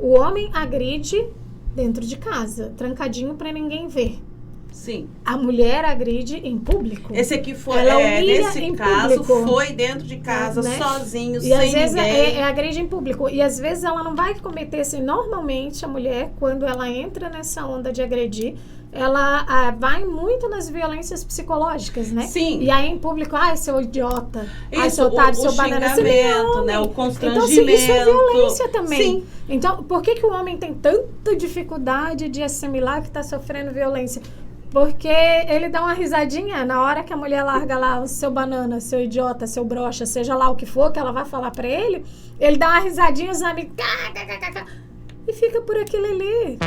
O homem agride dentro de casa, trancadinho para ninguém ver. Sim. A mulher agride em público. Esse aqui foi, nesse caso, público. foi dentro de casa, Né? sozinho, e sem às vezes ninguém. agride em público. E às vezes ela não vai cometer assim. Normalmente a mulher, quando ela entra nessa onda de agredir, ela vai muito nas violências psicológicas, né? Sim. E aí em público, seu idiota, Isso, seu otário, o seu banana, xingamento, né? O constrangimento. Então, assim, isso é violência também. Sim. Então, por que o homem tem tanta dificuldade de assimilar que está sofrendo violência? Porque ele dá uma risadinha na hora que a mulher larga lá o seu banana, seu idiota, seu broxa, seja lá o que for que ela vai falar pra ele, ele dá uma risadinha, os amigos, e fica por aquilo ali.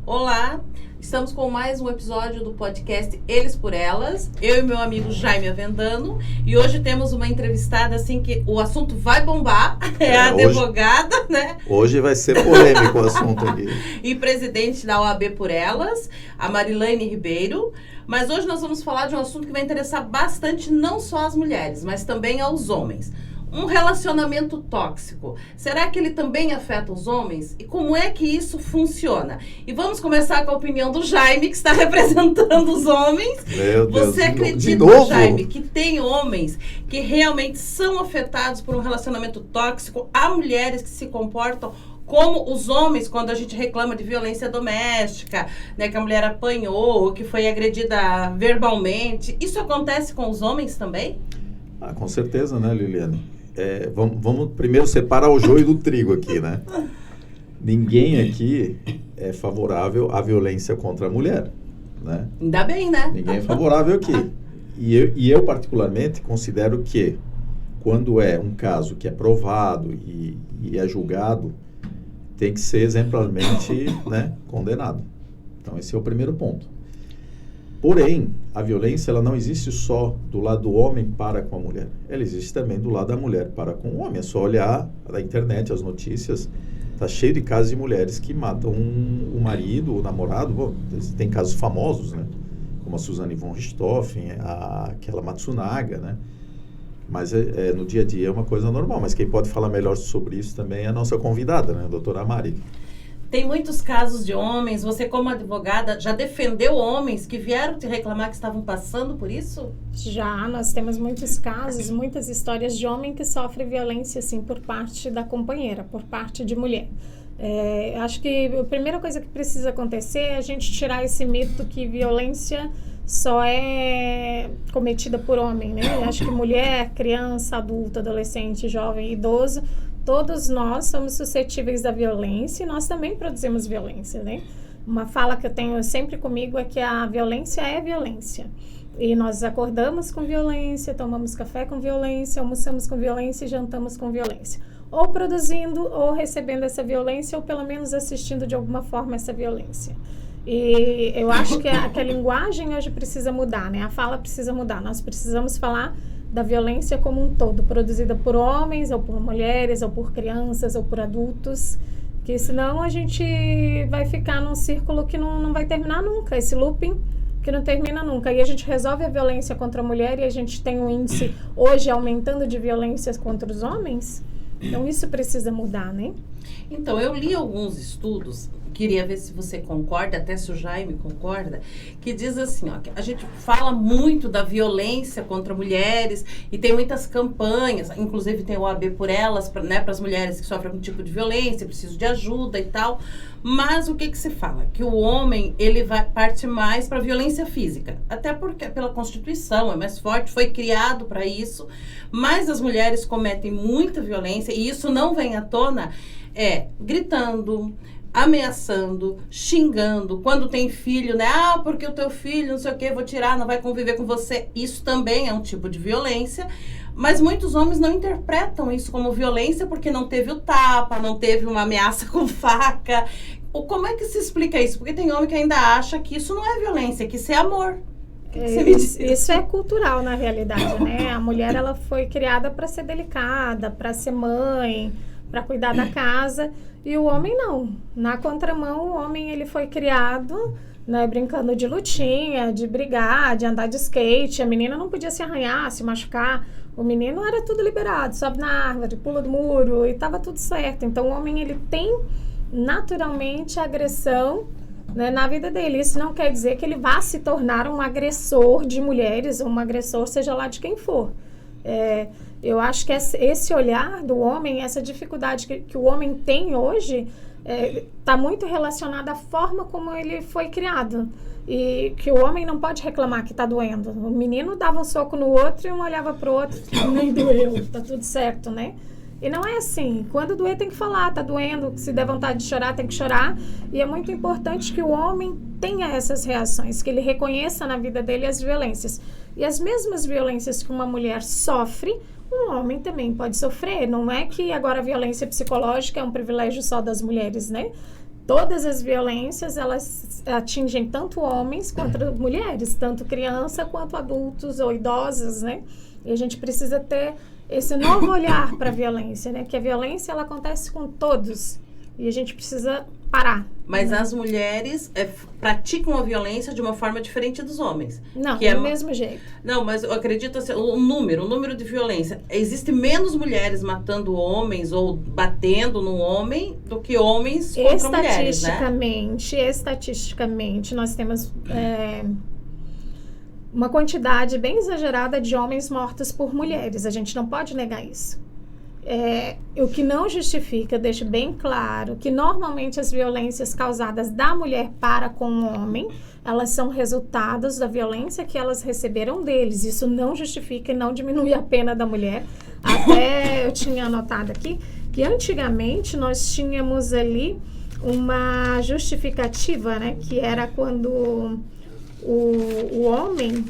Olá, estamos com mais um episódio do podcast Eles por Elas, eu e meu amigo Jaime Avendano, e hoje temos uma entrevistada assim que o assunto vai bombar, é a advogada, né? Hoje vai ser polêmico o assunto aqui. E presidente da OAB por Elas, a Marilane Ribeiro. Mas hoje nós vamos falar de um assunto que vai interessar bastante não só as mulheres, mas também aos homens. Um relacionamento tóxico. Será que ele também afeta os homens? E como é que isso funciona? E vamos começar com a opinião do Jaime, que está representando os homens. Meu Deus, Você acredita, Jaime, que tem homens que realmente são afetados por um relacionamento tóxico? Há mulheres que se comportam como os homens, quando a gente reclama de violência doméstica, né, que a mulher apanhou, que foi agredida verbalmente. Isso acontece com os homens também? Com certeza, né, Liliane? Vamos primeiro separar o joio do trigo aqui, né? Ninguém aqui é favorável à violência contra a mulher, né? Ainda bem, né? Ninguém é favorável aqui. E eu particularmente, considero que quando é um caso que é provado e é julgado, tem que ser exemplarmente, né, condenado. Então, esse é o primeiro ponto. Porém, a violência ela não existe só do lado do homem para com a mulher. Ela existe também do lado da mulher para com o homem. É só olhar na internet, as notícias. Está cheio de casos de mulheres que matam o marido, o namorado. Bom, tem casos famosos, né? Como a Suzane von Richthofen, aquela Matsunaga, né? Mas no dia a dia é uma coisa normal. Mas quem pode falar melhor sobre isso também é a nossa convidada, né? A doutora Mari. Tem muitos casos de homens, você como advogada já defendeu homens que vieram te reclamar que estavam passando por isso? Já, nós temos muitos casos, muitas histórias de homem que sofre violência, assim, por parte da companheira, por parte de mulher. Acho que a primeira coisa que precisa acontecer é a gente tirar esse mito que violência só é cometida por homem, né? Acho que mulher, criança, adulto, adolescente, jovem, idoso, todos nós somos suscetíveis da violência e nós também produzimos violência, né? Uma fala que eu tenho sempre comigo é que a violência é violência. E nós acordamos com violência, tomamos café com violência, almoçamos com violência e jantamos com violência. Ou produzindo ou recebendo essa violência ou pelo menos assistindo de alguma forma essa violência. E eu acho que a linguagem hoje precisa mudar, né? A fala precisa mudar. Nós precisamos falar da violência como um todo, produzida por homens, ou por mulheres, ou por crianças, ou por adultos, que senão a gente vai ficar num círculo que não vai terminar nunca, esse looping que não termina nunca. E a gente resolve a violência contra a mulher e a gente tem um índice hoje aumentando de violências contra os homens. Então isso precisa mudar, né? Então, eu li alguns estudos, queria ver se você concorda, até se o Jaime concorda, que diz assim, ó, que a gente fala muito da violência contra mulheres e tem muitas campanhas, inclusive tem o OAB por Elas, né, para as mulheres que sofrem algum tipo de violência, precisam de ajuda e tal, mas o que se fala? Que o homem, ele parte mais para a violência física, até porque pela Constituição é mais forte, foi criado para isso, mas as mulheres cometem muita violência e isso não vem à tona, gritando, ameaçando, xingando, quando tem filho, né? Porque o teu filho, não sei o que, vou tirar, não vai conviver com você. Isso também é um tipo de violência, mas muitos homens não interpretam isso como violência porque não teve o tapa, não teve uma ameaça com faca. Como é que se explica isso? Porque tem homem que ainda acha que isso não é violência, que isso é amor. Isso é cultural, na realidade, né? A mulher, ela foi criada para ser delicada, para ser mãe, para cuidar da casa, e o homem não. Na contramão, o homem ele foi criado, né, brincando de lutinha, de brigar, de andar de skate. A menina não podia se arranhar, se machucar. O menino era tudo liberado, sobe na árvore, pula do muro e estava tudo certo. Então, o homem, ele tem naturalmente a agressão, né, na vida dele. Isso não quer dizer que ele vá se tornar um agressor de mulheres, ou um agressor seja lá de quem for. Eu acho que esse olhar do homem, essa dificuldade que o homem tem hoje, está muito relacionada à forma como ele foi criado. E que o homem não pode reclamar que está doendo. O menino dava um soco no outro e um olhava para o outro, nem doeu, tá tudo certo, né? E não é assim. Quando doer, tem que falar, tá doendo. Se der vontade de chorar, tem que chorar. E é muito importante que o homem tenha essas reações, que ele reconheça na vida dele as violências. E as mesmas violências que uma mulher sofre, um homem também pode sofrer. Não é que agora a violência psicológica é um privilégio só das mulheres, né? Todas as violências, elas atingem tanto homens quanto mulheres, tanto criança quanto adultos ou idosos, né? E a gente precisa ter esse novo olhar para a violência, né? Que a violência, ela acontece com todos e a gente precisa parar. Mas as mulheres praticam a violência de uma forma diferente dos homens. Não, do mesmo jeito. Não, mas eu acredito assim, o número de violência. Existe menos mulheres matando homens ou batendo no homem do que homens contra mulheres, né? Estatisticamente, nós temos uma quantidade bem exagerada de homens mortos por mulheres. A gente não pode negar isso. O que não justifica, deixo bem claro, que normalmente as violências causadas da mulher para com o homem, elas são resultados da violência que elas receberam deles. Isso não justifica e não diminui a pena da mulher. Até eu tinha anotado aqui que antigamente nós tínhamos ali uma justificativa, né, que era quando o homem,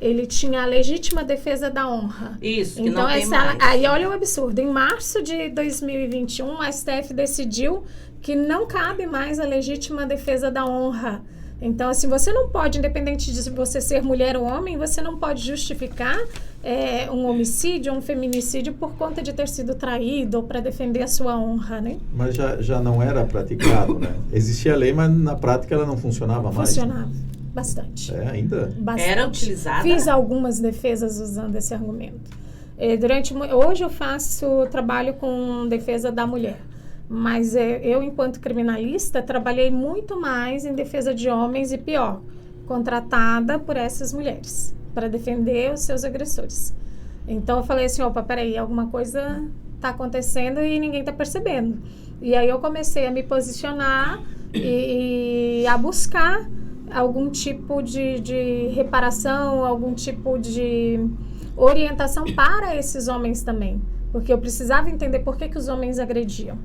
ele tinha a legítima defesa da honra. Isso, que então, não tem mais. Aí olha o absurdo. Em março de 2021, a STF decidiu que não cabe mais a legítima defesa da honra. Então, assim, você não pode, independente de você ser mulher ou homem, você não pode justificar um homicídio, um feminicídio por conta de ter sido traído ou para defender a sua honra, né? Mas já não era praticado, né? Existia a lei, mas na prática ela não funcionava mais. Funcionava. Bastante. Ainda? Bastante. Era utilizada? Fiz algumas defesas usando esse argumento. Hoje eu faço trabalho com defesa da mulher, mas eu, enquanto criminalista, trabalhei muito mais em defesa de homens e pior, contratada por essas mulheres, para defender os seus agressores. Então eu falei assim, opa, peraí, alguma coisa está acontecendo e ninguém está percebendo. E aí eu comecei a me posicionar e a buscar algum tipo de reparação, algum tipo de orientação para esses homens também. Porque eu precisava entender por que os homens agrediam.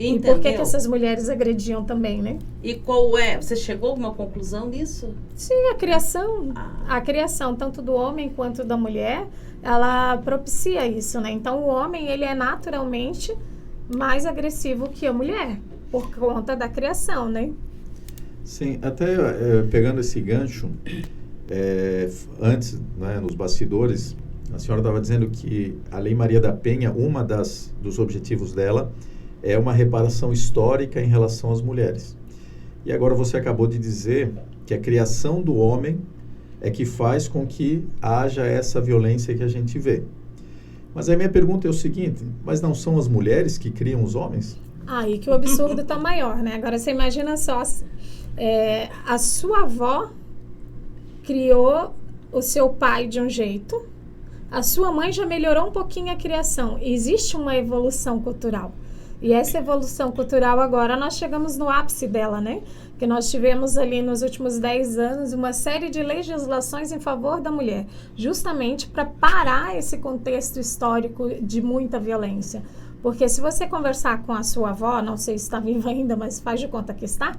Entendeu? E por que essas mulheres agrediam também, né? E qual é? Você chegou a alguma conclusão nisso? Sim, a criação. A criação, tanto do homem quanto da mulher, ela propicia isso, né? Então, o homem, ele é naturalmente mais agressivo que a mulher, por conta da criação, né? Sim, até pegando esse gancho, antes, né, nos bastidores, a senhora estava dizendo que a Lei Maria da Penha, dos objetivos dela, é uma reparação histórica em relação às mulheres. E agora você acabou de dizer que a criação do homem é que faz com que haja essa violência que a gente vê. Mas aí minha pergunta é o seguinte, mas não são as mulheres que criam os homens? Aí que o absurdo está maior, né? Agora você imagina só, a sua avó criou o seu pai de um jeito, a sua mãe já melhorou um pouquinho a criação. Existe uma evolução cultural. E essa evolução cultural agora, nós chegamos no ápice dela, né? Que nós tivemos ali nos últimos 10 anos uma série de legislações em favor da mulher, justamente para parar esse contexto histórico de muita violência. Porque se você conversar com a sua avó, não sei se está viva ainda, mas faz de conta que está,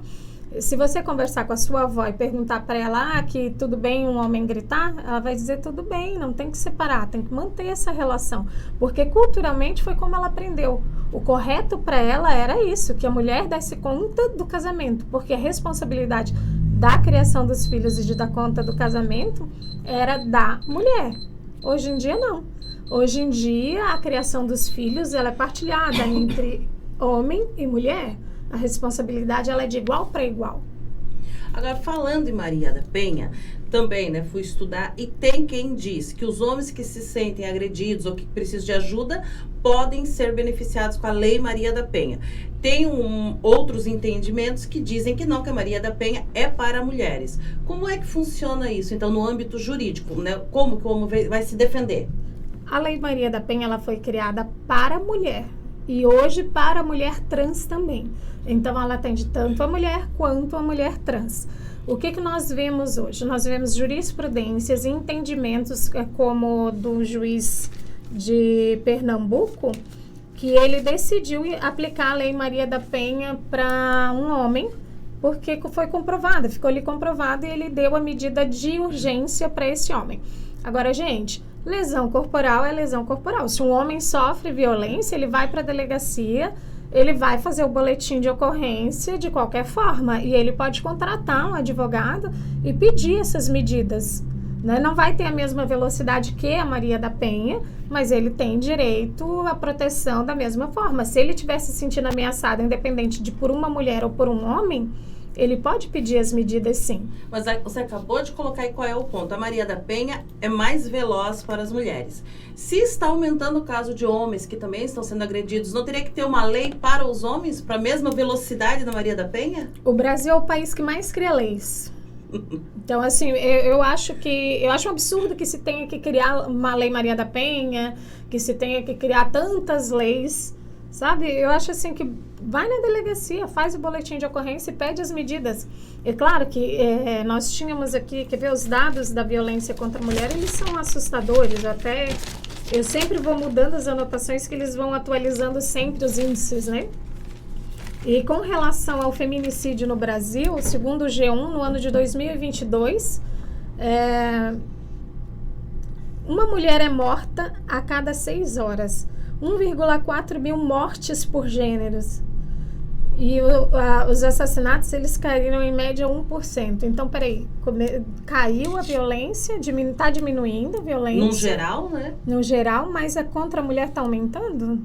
se você conversar com a sua avó e perguntar para ela que tudo bem um homem gritar, ela vai dizer tudo bem, não tem que separar, tem que manter essa relação. Porque culturalmente foi como ela aprendeu. O correto para ela era isso, que a mulher desse conta do casamento, porque a responsabilidade da criação dos filhos e de dar conta do casamento era da mulher. Hoje em dia não. Hoje em dia a criação dos filhos ela é partilhada entre homem e mulher. A responsabilidade ela é de igual para igual. Agora, falando em Maria da Penha, também, né, fui estudar, e tem quem diz que os homens que se sentem agredidos ou que precisam de ajuda podem ser beneficiados com a Lei Maria da Penha. Tem outros entendimentos que dizem que não, que a Maria da Penha é para mulheres. Como é que funciona isso, então, no âmbito jurídico, né? Como vai se defender? A Lei Maria da Penha, ela foi criada para a mulher e hoje para a mulher trans também. Então, ela atende tanto a mulher quanto a mulher trans. O que nós vemos hoje? Nós vemos jurisprudências e entendimentos como do juiz de Pernambuco, que ele decidiu aplicar a Lei Maria da Penha para um homem, porque foi comprovado, ficou ali comprovado, e ele deu a medida de urgência para esse homem. Agora, gente, lesão corporal é lesão corporal. Se um homem sofre violência, ele vai para a delegacia, ele vai fazer o boletim de ocorrência de qualquer forma, e ele pode contratar um advogado e pedir essas medidas, né? Não vai ter a mesma velocidade que a Maria da Penha, mas ele tem direito à proteção da mesma forma. Se ele estiver se sentindo ameaçado, independente de por uma mulher ou por um homem, ele pode pedir as medidas, sim. Mas você acabou de colocar aí qual é o ponto. A Maria da Penha é mais veloz para as mulheres. Se está aumentando o caso de homens que também estão sendo agredidos, não teria que ter uma lei para os homens, para a mesma velocidade da Maria da Penha? O Brasil é o país que mais cria leis. Então, assim, eu acho um absurdo que se tenha que criar uma Lei Maria da Penha, que se tenha que criar tantas leis, sabe? Eu acho assim que vai na delegacia, faz o boletim de ocorrência e pede as medidas. É claro que nós tínhamos aqui, quer ver, os dados da violência contra a mulher, eles são assustadores. Eu sempre vou mudando as anotações, que eles vão atualizando sempre os índices, né? E com relação ao feminicídio no Brasil, segundo o G1, no ano de 2022, uma mulher é morta a cada 6 horas. 1,4 mil mortes por gêneros. E os assassinatos, eles caíram em média 1%. Então, peraí, caiu a violência, está diminuindo a violência. No geral, né? No geral, mas a contra a mulher está aumentando?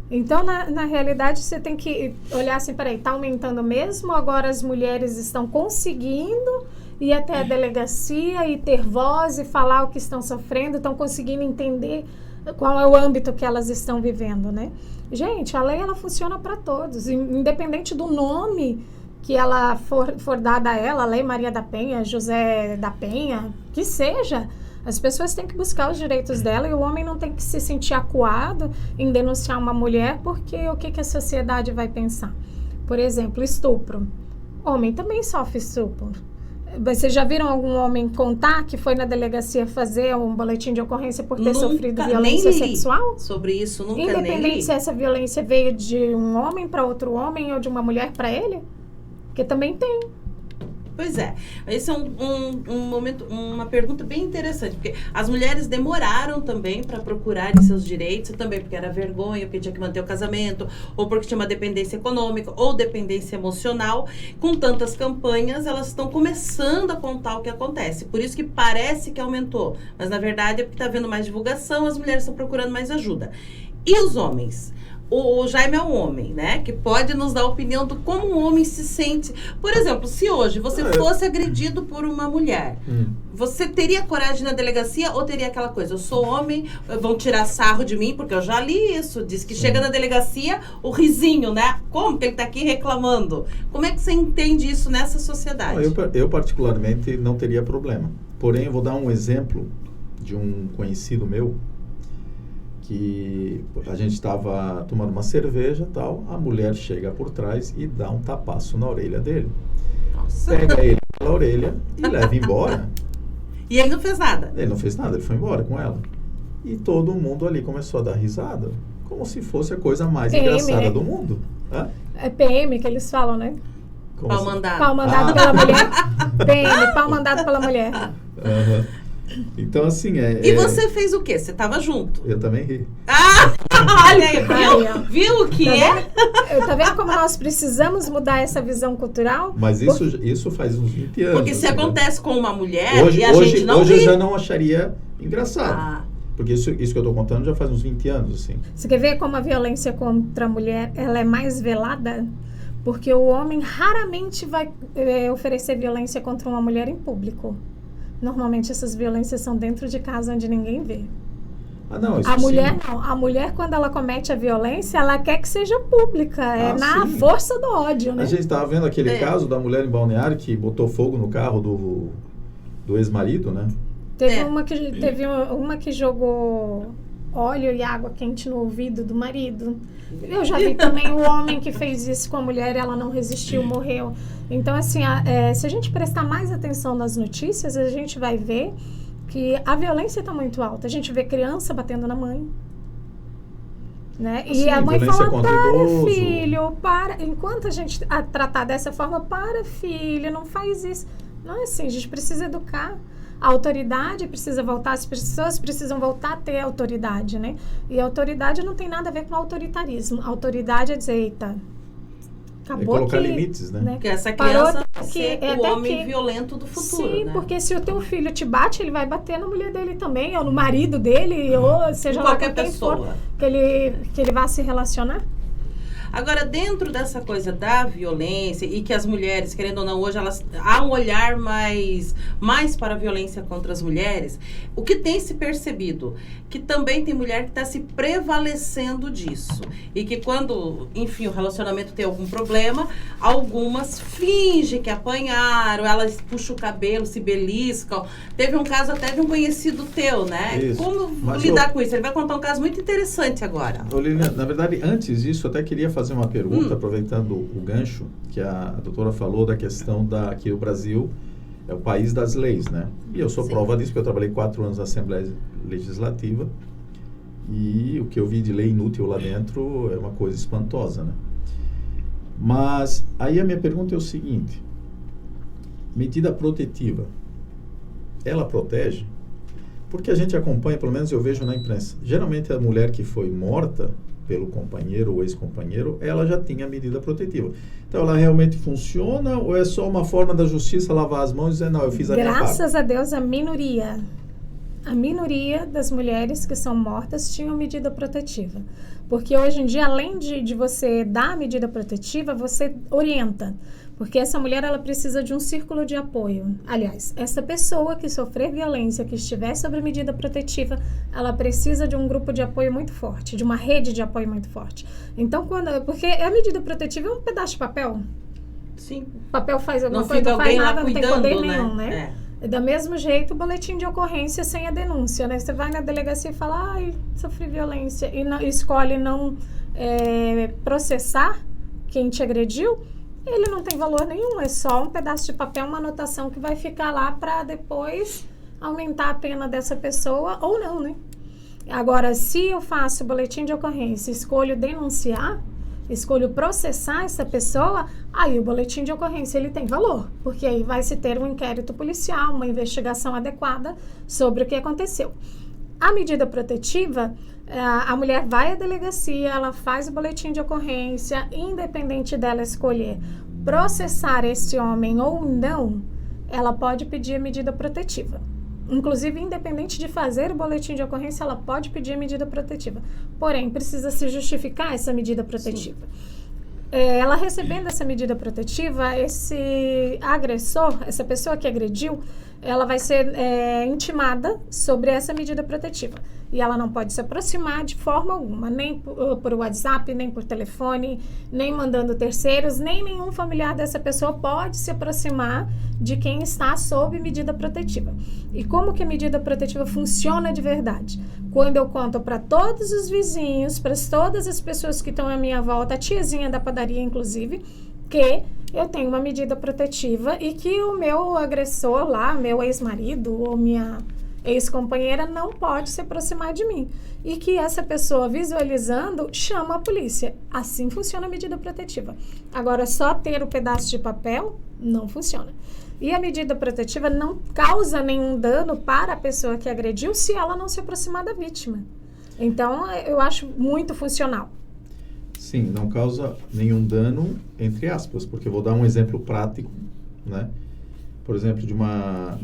Então, na realidade, você tem que olhar assim, peraí, está aumentando mesmo? Agora as mulheres estão conseguindo ir até a delegacia e ter voz e falar o que estão sofrendo, estão conseguindo entender qual é o âmbito que elas estão vivendo, né? Gente, a lei, ela funciona para todos, independente do nome que ela for dada a ela, Lei Maria da Penha, José da Penha, que seja. As pessoas têm que buscar os direitos dela, e o homem não tem que se sentir acuado em denunciar uma mulher, porque o que a sociedade vai pensar? Por exemplo, estupro. Homem também sofre estupro. Vocês já viram algum homem contar que foi na delegacia fazer um boletim de ocorrência por ter sofrido violência sexual? Sobre isso, nunca nem li. Independente se essa violência veio de um homem para outro homem ou de uma mulher para ele? Porque também tem. Pois é, esse é um momento, uma pergunta bem interessante, porque as mulheres demoraram também para procurarem seus direitos, também porque era vergonha, porque tinha que manter o casamento, ou porque tinha uma dependência econômica, ou dependência emocional. Com tantas campanhas, elas estão começando a contar o que acontece, por isso que parece que aumentou, mas na verdade é porque está havendo mais divulgação, as mulheres estão procurando mais ajuda. E os homens? O Jaime é um homem, né? Que pode nos dar a opinião de como um homem se sente. Por exemplo, se hoje você fosse agredido por uma mulher, você teria coragem na delegacia ou teria aquela coisa, eu sou homem, vão tirar sarro de mim, porque eu já li isso, diz que chega na delegacia, o risinho, né? Como que ele tá aqui reclamando? Como é que você entende isso nessa sociedade? Eu particularmente não teria problema. Porém, eu vou dar um exemplo de um conhecido meu, que a gente estava tomando uma cerveja e tal, a mulher chega por trás e dá um tapaço na orelha dele. Nossa. Pega ele pela orelha e leva embora. E ele não fez nada? Ele não fez nada, ele foi embora com ela. E todo mundo ali começou a dar risada, como se fosse a coisa mais engraçada do mundo. Hã? É PM que eles falam, né? Como pau assim? mandado. Pau mandado pela mulher. PM, pau mandado pela mulher. Então, assim, E você fez o quê? Você estava junto? Eu também ri. Olha aí, viu o que Tá vendo como nós precisamos mudar essa visão cultural? Mas isso faz uns 20 anos. Porque se assim, acontece com uma mulher hoje, e a gente não hoje ri. eu já não acharia engraçado. Porque isso que eu estou contando já faz uns 20 anos, assim. Você quer ver como a violência contra a mulher ela é mais velada? Porque o homem raramente vai oferecer violência contra uma mulher em público. Normalmente essas violências são dentro de casa onde ninguém vê. Ah, não, isso A mulher sim. não. A mulher, quando ela comete a violência, ela quer que seja pública. É na Sim. força do ódio, né? A gente estava vendo aquele caso da mulher em Balneário que botou fogo no carro do ex-marido, né? Teve uma que jogou óleo e água quente no ouvido do marido. Eu já vi também o homem que fez isso com a mulher, ela não resistiu, morreu. Então, assim, se a gente prestar mais atenção nas notícias, a gente vai ver que a violência está muito alta. A gente vê criança batendo na mãe. Né? E Sim, a mãe violência fala, contra para idoso. filho, para. Enquanto a gente tratar dessa forma, para filho, não faz isso. Não é assim, a gente precisa educar. A autoridade precisa voltar, as pessoas precisam voltar a ter autoridade, né? E a autoridade não tem nada a ver com autoritarismo. A autoridade é dizer, eita, acabou colocar que, limites, né? Porque essa Parou criança até vai que- ser é o até homem que- violento do futuro, Sim, né? porque se o teu filho te bate, ele vai bater na mulher dele também, ou no marido dele, ou seja lá Qualquer com quem for pessoa. que ele vá se relacionar. Agora, dentro dessa coisa da violência e que as mulheres, querendo ou não, hoje elas há um olhar mais para a violência contra as mulheres, o que tem se percebido? Que também tem mulher que está se prevalecendo disso. E que quando, enfim, o relacionamento tem algum problema, algumas fingem que apanharam, elas puxam o cabelo, se beliscam. Teve um caso até de um conhecido teu, né? Isso. Como Mas lidar com isso? Ele vai contar um caso muito interessante agora. Ô, Lilian, na verdade, antes disso, eu até queria fazer uma pergunta, aproveitando o gancho que a doutora falou da questão que o Brasil é o país das leis, né? E eu sou Sim. prova disso, porque eu trabalhei 4 anos na Assembleia Legislativa e o que eu vi de lei inútil lá dentro é uma coisa espantosa, né? Mas aí a minha pergunta é o seguinte: medida protetiva, ela protege? Porque a gente acompanha, pelo menos eu vejo na imprensa, geralmente a mulher que foi morta pelo companheiro ou ex-companheiro, ela já tinha medida protetiva. Então, ela realmente funciona ou é só uma forma da justiça lavar as mãos e dizer, não, eu fiz a minha parte? Graças a Deus, a minoria das mulheres que são mortas tinham medida protetiva. Porque hoje em dia, além de você dar a medida protetiva, você orienta. Porque essa mulher, ela precisa de um círculo de apoio. Aliás, essa pessoa que sofrer violência, que estiver sob medida protetiva, ela precisa de um grupo de apoio muito forte, de uma rede de apoio muito forte. Então, porque a medida protetiva é um pedaço de papel. Sim. O papel faz alguma Não coisa, fica não faz alguém lá nada, não tem cuidando, poder né? nenhum, né? Da mesmo jeito, o boletim de ocorrência sem a denúncia, né? Você vai na delegacia e fala, ai, sofri violência, e escolhe não processar quem te agrediu, ele não tem valor nenhum, é só um pedaço de papel, uma anotação que vai ficar lá para depois aumentar a pena dessa pessoa ou não, né? Agora, se eu faço o boletim de ocorrência, escolho denunciar, escolho processar essa pessoa, aí o boletim de ocorrência ele tem valor, porque aí vai se ter um inquérito policial, uma investigação adequada sobre o que aconteceu. A medida protetiva, a mulher vai à delegacia, ela faz o boletim de ocorrência, independente dela escolher processar esse homem ou não, ela pode pedir a medida protetiva. Inclusive, independente de fazer o boletim de ocorrência, ela pode pedir a medida protetiva. Porém, precisa se justificar essa medida protetiva. Ela recebendo essa medida protetiva, esse agressor, essa pessoa que agrediu, ela vai ser intimada sobre essa medida protetiva. E ela não pode se aproximar de forma alguma, nem por WhatsApp, nem por telefone, nem mandando terceiros, nem nenhum familiar dessa pessoa pode se aproximar de quem está sob medida protetiva. E como que a medida protetiva funciona de verdade? Quando eu conto para todos os vizinhos, para todas as pessoas que estão à minha volta, a tiazinha da padaria, inclusive, que eu tenho uma medida protetiva e que o meu agressor lá, meu ex-marido ou minha ex-companheira não pode se aproximar de mim. E que essa pessoa, visualizando, chama a polícia. Assim funciona a medida protetiva. Agora, só ter o pedaço de papel não funciona. E a medida protetiva não causa nenhum dano para a pessoa que agrediu se ela não se aproximar da vítima. Então, eu acho muito funcional. Sim, não causa nenhum dano, entre aspas, porque eu vou dar um exemplo prático, né? por exemplo, de uma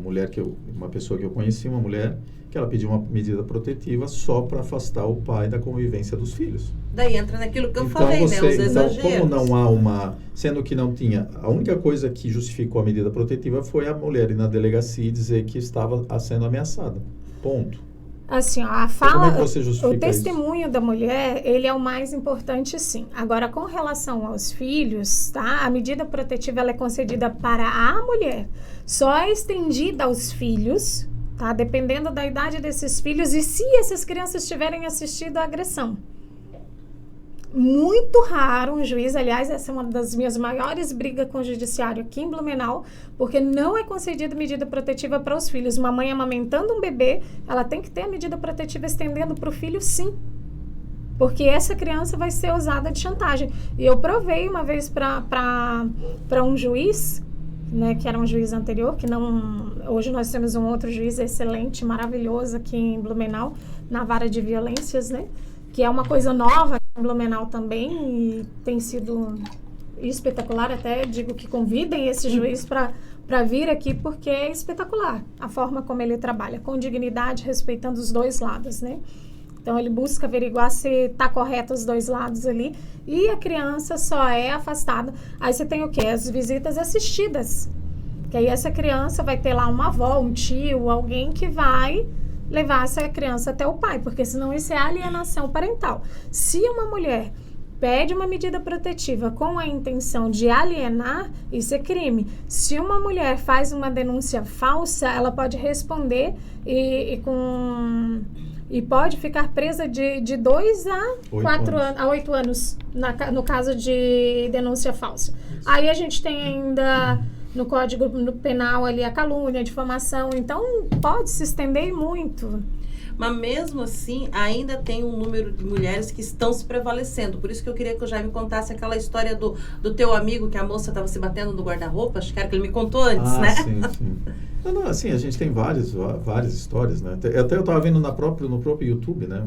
mulher uma pessoa que eu conheci, uma mulher que ela pediu uma medida protetiva só para afastar o pai da convivência dos filhos. Daí entra naquilo que eu falei, né? Os exageros. Como não há sendo que não tinha, a única coisa que justificou a medida protetiva foi a mulher ir na delegacia e dizer que estava sendo ameaçada. Ponto. Assim, ó, a fala, como é que você justifica o testemunho da mulher, ele é o mais importante, sim. Agora, com relação aos filhos, tá? A medida protetiva ela é concedida para a mulher. Só é estendida aos filhos, tá? Dependendo da idade desses filhos e se essas crianças tiverem assistido a agressão. Muito raro um juiz, aliás, essa é uma das minhas maiores brigas com o judiciário aqui em Blumenau, porque não é concedida medida protetiva para os filhos. Uma mãe amamentando um bebê, ela tem que ter a medida protetiva estendendo para o filho, sim. Porque essa criança vai ser usada de chantagem. E eu provei uma vez para um juiz, né, que era um juiz anterior, que não... Hoje nós temos um outro juiz excelente, maravilhoso aqui em Blumenau, na vara de violências, né? Que é uma coisa nova em Blumenau também e tem sido espetacular. Até digo que convidem esse juiz para vir aqui porque é espetacular a forma como ele trabalha, com dignidade, respeitando os dois lados, né? Então ele busca averiguar se está correto os dois lados ali e a criança só é afastada. Aí você tem o quê? As visitas assistidas, que aí essa criança vai ter lá uma avó, um tio, alguém que vai levar essa criança até o pai, porque senão isso é alienação parental. Se uma mulher pede uma medida protetiva com a intenção de alienar, isso é crime. Se uma mulher faz uma denúncia falsa, ela pode responder e pode ficar presa de 2 a 8 anos no caso de denúncia falsa. Aí a gente tem ainda no Código Penal ali a calúnia, a difamação, então pode se estender muito. Mas mesmo assim, ainda tem um número de mulheres que estão se prevalecendo. Por isso que eu queria que o Jaime contasse aquela história do teu amigo, que a moça estava se batendo no guarda-roupa, acho que era que ele me contou antes, né? Sim, sim. Não, assim, a gente tem várias histórias, né? Até eu estava vendo no próprio YouTube, né?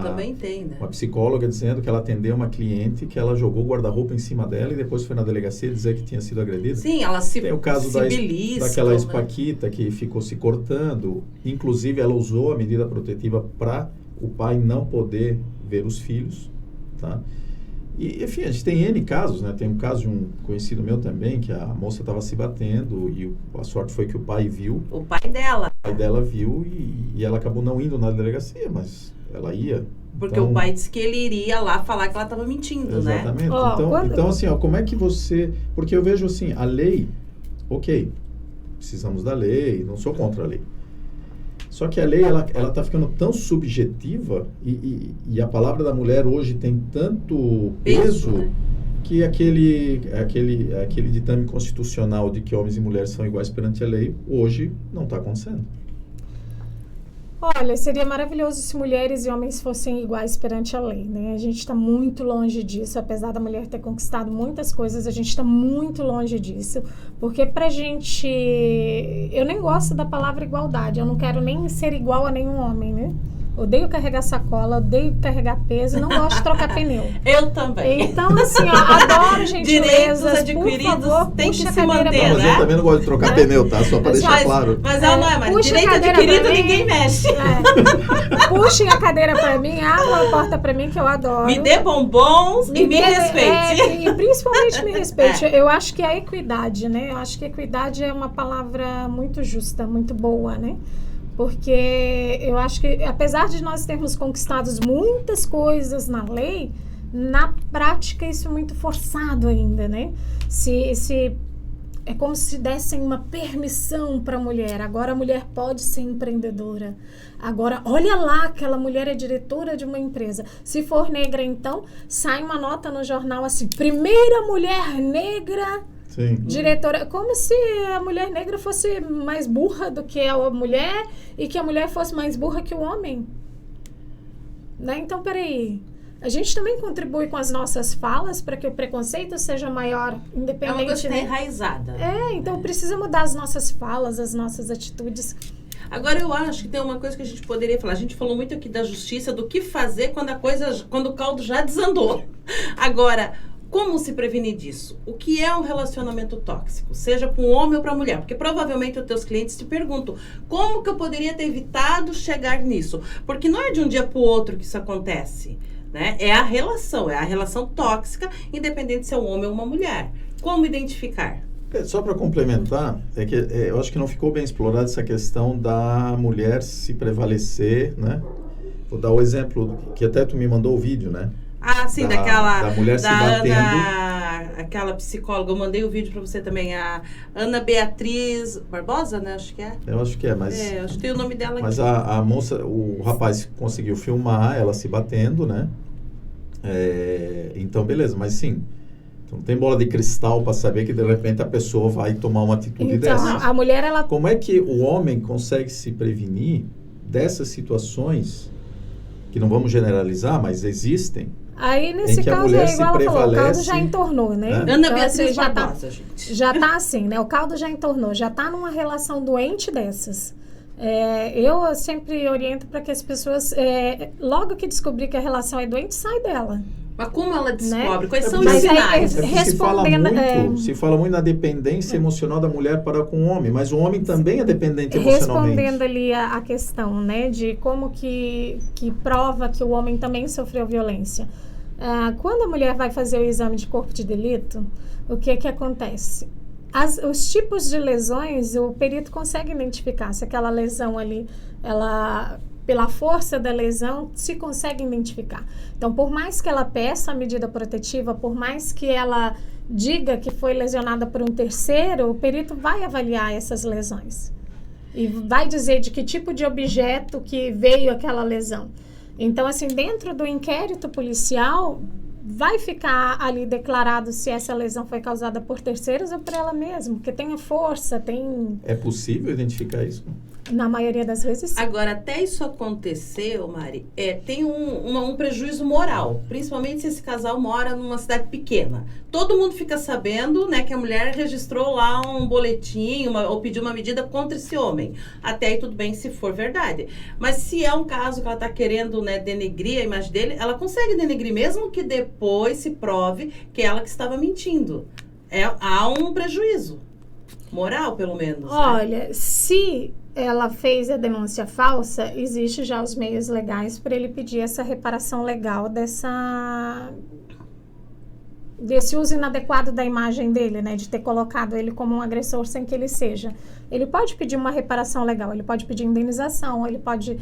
Também tem, né? Uma psicóloga dizendo que ela atendeu uma cliente que ela jogou o guarda-roupa em cima dela e depois foi na delegacia dizer que tinha sido agredida. Sim, ela se tem o caso daquela ex-paquita, né, que ficou se cortando. Inclusive, ela usou a medida protetiva para o pai não poder ver os filhos, tá? E, enfim, a gente tem N casos, né? Tem um caso de um conhecido meu também, que a moça estava se batendo e a sorte foi que o pai viu. O pai dela. O pai dela viu e ela acabou não indo na delegacia, mas ela ia. Porque o pai disse que ele iria lá falar que ela estava mentindo, exatamente, né? Exatamente. Então, assim, como é que você... Porque eu vejo assim, a lei, ok, precisamos da lei, não sou contra a lei. Só que a lei, ela tá ficando tão subjetiva e a palavra da mulher hoje tem tanto peso, né? Que aquele ditame constitucional de que homens e mulheres são iguais perante a lei, hoje não está acontecendo. Olha, seria maravilhoso se mulheres e homens fossem iguais perante a lei, né? A gente está muito longe disso, apesar da mulher ter conquistado muitas coisas, a gente está muito longe disso, porque pra gente... Eu nem gosto da palavra igualdade, eu não quero nem ser igual a nenhum homem, né? Odeio carregar sacola, odeio carregar peso, não gosto de trocar pneu. Eu também. Então, assim, ó, adoro gentilezas, direitos adquiridos, por favor, tem que puxa se a cadeira manter, Mas né? eu também não gosto de trocar pneu, tá? Só para deixar claro. Mas ela não é, mas puxa direito adquirido ninguém mexe. Puxem a cadeira pra mim, abram a porta pra mim, que eu adoro. Me dê bombons e me respeite. E principalmente me respeite. Eu acho que a equidade, né? Eu acho que equidade é uma palavra muito justa, muito boa, né? Porque eu acho que, apesar de nós termos conquistado muitas coisas na lei, na prática isso é muito forçado ainda, né? É como se dessem uma permissão para a mulher. Agora a mulher pode ser empreendedora. Agora, olha lá, aquela mulher é diretora de uma empresa. Se for negra, então, sai uma nota no jornal assim, primeira mulher negra... Sim. Diretora, como se a mulher negra fosse mais burra do que a mulher e que a mulher fosse mais burra que o homem. Né? Então, peraí. A gente também contribui com as nossas falas para que o preconceito seja maior, independente... É uma coisa que né? está enraizada. Então precisa mudar as nossas falas, as nossas atitudes. Agora, eu acho que tem uma coisa que a gente poderia falar. A gente falou muito aqui da justiça, do que fazer quando o caldo já desandou. Agora... Como se prevenir disso? O que é um relacionamento tóxico? Seja para um homem ou para mulher? Porque provavelmente os teus clientes te perguntam como que eu poderia ter evitado chegar nisso? Porque não é de um dia para o outro que isso acontece, né? É a relação tóxica, independente se é um homem ou uma mulher. Como identificar? Só para complementar, eu acho que não ficou bem explorada essa questão da mulher se prevalecer, né? Vou dar o exemplo, que até tu me mandou o vídeo, né? Ah, sim, da mulher se batendo. Aquela psicóloga, eu mandei o vídeo para você também, a Ana Beatriz Barbosa, né? Acho que é. Eu acho que é, mas... acho que tem o nome dela mas aqui. Mas a moça, o rapaz conseguiu filmar ela se batendo, né? Então, beleza, mas sim... Não tem bola de cristal para saber que de repente a pessoa vai tomar uma atitude dessa. A mulher, ela... Como é que o homem consegue se prevenir dessas situações, que não vamos generalizar, mas existem? Aí, nesse caso, é igual ela falou, o caldo já entornou, né? Ana Beatriz Barbosa, gente. Já tá assim, né? O caldo já entornou, já tá numa relação doente dessas. Eu sempre oriento para que as pessoas, logo que descobrir que a relação é doente, sai dela. Mas como ela descobre? Né? Quais são os sinais? Se fala muito na dependência emocional da mulher para com o homem, mas o homem também é dependente emocionalmente. Respondendo ali a questão, né, de como que prova que o homem também sofreu violência. Quando a mulher vai fazer o exame de corpo de delito, o que acontece? Os tipos de lesões, o perito consegue identificar se aquela lesão ali, pela força da lesão, se consegue identificar. Então, por mais que ela peça a medida protetiva, por mais que ela diga que foi lesionada por um terceiro, o perito vai avaliar essas lesões. E vai dizer de que tipo de objeto que veio aquela lesão. Então, assim, dentro do inquérito policial, vai ficar ali declarado se essa lesão foi causada por terceiros ou por ela mesma, porque tem a força, tem... É possível identificar isso? Na maioria das vezes, sim. Agora, até isso acontecer, Mari, tem um prejuízo moral, principalmente se esse casal mora numa cidade pequena. Todo mundo fica sabendo, né, que a mulher registrou lá um boletim ou pediu uma medida contra esse homem. Até aí tudo bem se for verdade. Mas se é um caso que ela está querendo, né, denegrir a imagem dele, ela consegue denegrir, mesmo que depois se prove que ela que estava mentindo. Há um prejuízo moral, pelo menos. Olha, né? Se ela fez a denúncia falsa, existe já os meios legais para ele pedir essa reparação legal desse uso inadequado da imagem dele, né, de ter colocado ele como um agressor sem que ele seja. Ele pode pedir uma reparação legal, ele pode pedir indenização, ele pode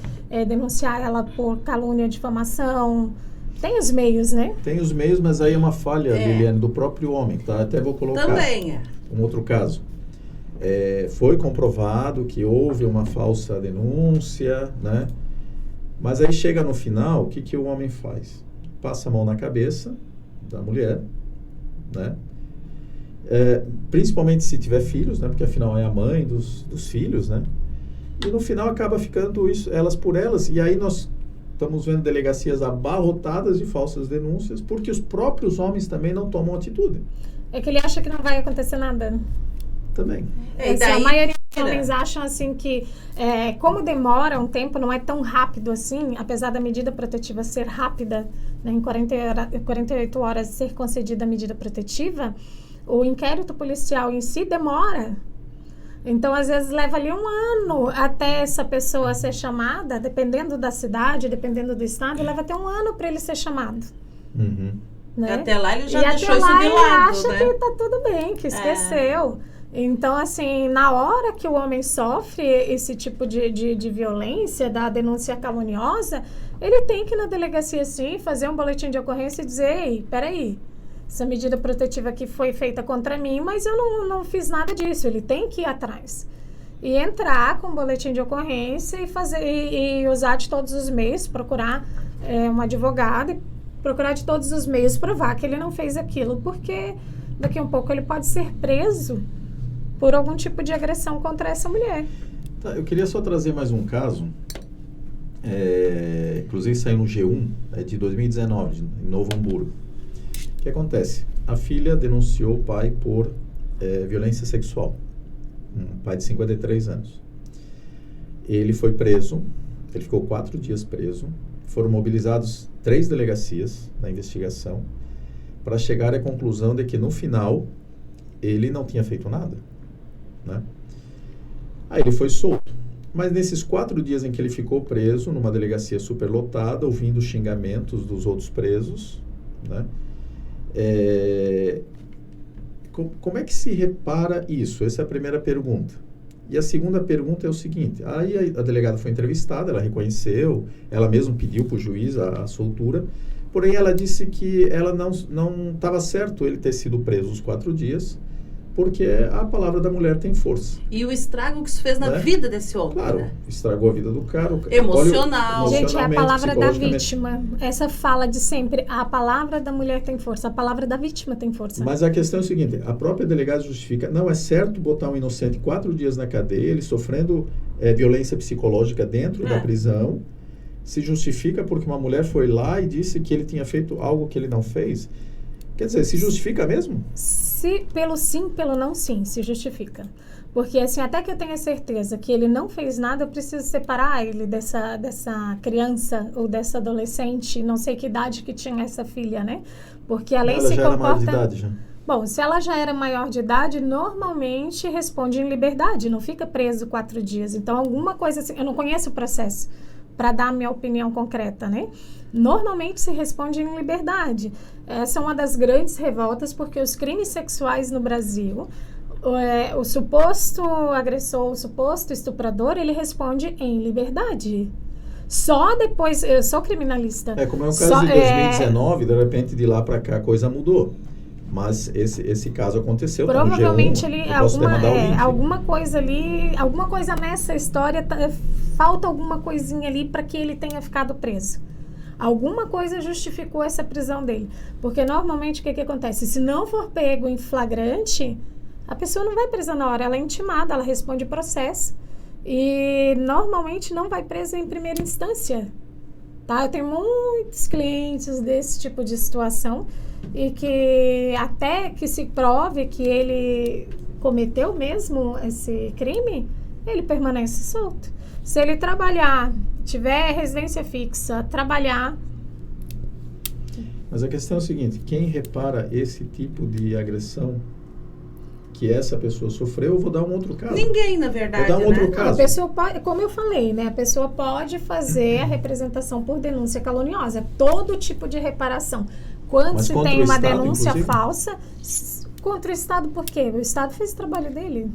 denunciar ela por calúnia, difamação. Tem os meios, né? Tem os meios, mas aí é uma falha, Liliane, do próprio homem, tá? Até vou colocar também um outro caso. Foi comprovado que houve uma falsa denúncia, né? Mas aí chega no final, o que o homem faz? Passa a mão na cabeça da mulher, né? Principalmente se tiver filhos, né? Porque afinal é a mãe dos filhos, né? E no final acaba ficando elas por elas, e aí nós estamos vendo delegacias abarrotadas de falsas denúncias, porque os próprios homens também não tomam atitude. É que ele acha que não vai acontecer nada. Também. A maioria dos homens acham assim que, como demora um tempo, não é tão rápido assim, apesar da medida protetiva ser rápida, né, em 48 horas ser concedida a medida protetiva, o inquérito policial em si demora. Então, às vezes, leva ali um ano até essa pessoa ser chamada, dependendo da cidade, dependendo do estado, leva até um ano para ele ser chamado. Uhum. Né? Até lá ele já deixou isso de lado, ele acha, né, que tá tudo bem, que esqueceu. Então, assim, na hora que o homem sofre esse tipo de violência, da denúncia caluniosa, ele tem que ir na delegacia, sim, fazer um boletim de ocorrência e dizer, ei, peraí, essa medida protetiva aqui foi feita contra mim, mas eu não fiz nada disso. Ele tem que ir atrás. E entrar com um boletim de ocorrência e usar de todos os meios, procurar um advogado e procurar de todos os meios provar que ele não fez aquilo, porque daqui a um pouco ele pode ser preso por algum tipo de agressão contra essa mulher. Tá, eu queria só trazer mais um caso, inclusive saiu no G1, de 2019, em Novo Hamburgo. O que acontece? A filha denunciou o pai por violência sexual, um pai de 53 anos. Ele foi preso, ele ficou 4 dias preso, foram mobilizados 3 delegacias na investigação, para chegar à conclusão de que no final ele não tinha feito nada, né? Aí ele foi solto. Mas nesses 4 dias em que ele ficou preso, numa delegacia superlotada, ouvindo xingamentos dos outros presos, né? Como é que se repara isso? Essa é a primeira pergunta. E a segunda pergunta é o seguinte, aí a delegada foi entrevistada, ela reconheceu, ela mesma pediu para o juiz a soltura, porém ela disse que ela não estava certo ele ter sido preso os 4 dias, porque a palavra da mulher tem força. E o estrago que isso fez na vida desse homem, claro, né? Estragou a vida do cara. Emocional. Gente, é a palavra da vítima. Essa fala de sempre, a palavra da mulher tem força, a palavra da vítima tem força. Mas a questão é o seguinte, a própria delegada justifica, não é certo botar um inocente 4 dias na cadeia, ele sofrendo violência psicológica dentro da prisão, se justifica porque uma mulher foi lá e disse que ele tinha feito algo que ele não fez. Quer dizer, se justifica mesmo? Pelo sim, pelo não, sim, se justifica. Porque, assim, até que eu tenha certeza que ele não fez nada, eu preciso separar ele dessa criança ou dessa adolescente, não sei que idade que tinha essa filha, né? Porque a lei se comporta... Ela já era maior de idade, já? Bom, se ela já era maior de idade, normalmente responde em liberdade, não fica preso 4 dias. Então, alguma coisa assim... Eu não conheço o processo para dar a minha opinião concreta, né? Normalmente se responde em liberdade. Essa é uma das grandes revoltas, porque os crimes sexuais no Brasil, o suposto agressor, o suposto estuprador, ele responde em liberdade. Só depois, eu sou criminalista. Como é o caso de 2019, de repente de lá para cá a coisa mudou. Mas esse caso aconteceu. Provavelmente ele alguma coisa ali, alguma coisa nessa história, falta alguma coisinha ali para que ele tenha ficado preso. Alguma coisa justificou essa prisão dele. Porque normalmente o que acontece? Se não for pego em flagrante, a pessoa não vai presa na hora, ela é intimada, ela responde processo. E normalmente não vai presa em primeira instância. Tá? Eu tenho muitos clientes desse tipo de situação e que até que se prove que ele cometeu mesmo esse crime, ele permanece solto. Se ele trabalhar, tiver residência fixa, trabalhar... Mas a questão é o seguinte, quem repara esse tipo de agressão que essa pessoa sofreu, eu vou dar um outro caso. Ninguém, na verdade, vou dar um outro caso. A pessoa pode, como eu falei, né? A pessoa pode fazer a representação por denúncia caluniosa, todo tipo de reparação. Quando se tem uma denúncia falsa, contra o Estado, por quê? O Estado fez o trabalho dele.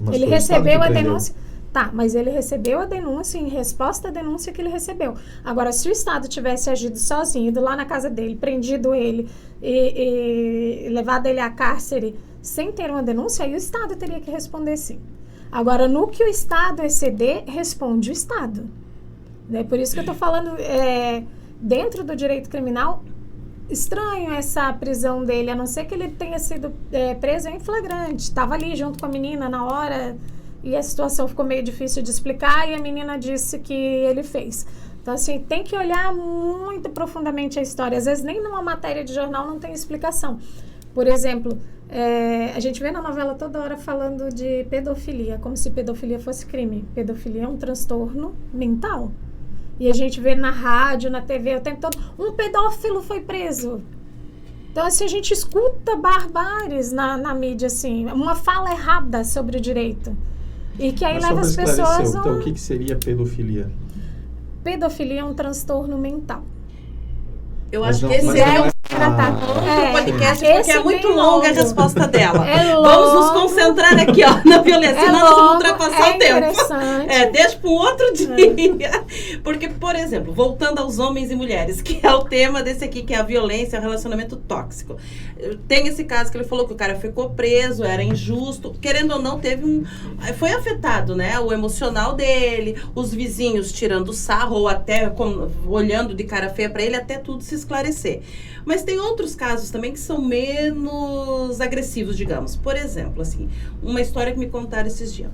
Mas ele recebeu a denúncia... Tá, mas ele recebeu a denúncia em resposta à denúncia que ele recebeu. Agora, se o Estado tivesse agido sozinho, ido lá na casa dele, prendido ele e levado ele à cárcere sem ter uma denúncia, aí o Estado teria que responder sim. Agora, no que o Estado exceder, responde o Estado. É por isso que eu estou falando, dentro do direito criminal, estranho essa prisão dele, a não ser que ele tenha sido preso em flagrante. Estava ali junto com a menina na hora... E a situação ficou meio difícil de explicar e a menina disse que ele fez. Então, assim, tem que olhar muito profundamente a história. Às vezes, nem numa matéria de jornal não tem explicação. Por exemplo, a gente vê na novela toda hora falando de pedofilia, como se pedofilia fosse crime. Pedofilia é um transtorno mental. E a gente vê na rádio, na TV, o tempo todo, um pedófilo foi preso. Então, assim, a gente escuta barbáries na mídia, assim, uma fala errada sobre o direito. E que aí leva as pessoas... Então, o que seria pedofilia? Pedofilia é um transtorno mental. Eu acho que esse é um podcast, porque é muito longa a resposta dela. Vamos nos concentrar aqui, ó, na violência, senão nós vamos ultrapassar o tempo. Deixa para um outro dia. Porque, por exemplo, voltando aos homens e mulheres, que é o tema desse aqui, que é a violência, o relacionamento tóxico. Tem esse caso que ele falou que o cara ficou preso, era injusto, querendo ou não, foi afetado, né, o emocional dele, os vizinhos tirando sarro, ou até olhando de cara feia para ele, até tudo se esclarecer. Mas tem outros casos também que são menos agressivos, digamos. Por exemplo, assim, uma história que me contaram esses dias.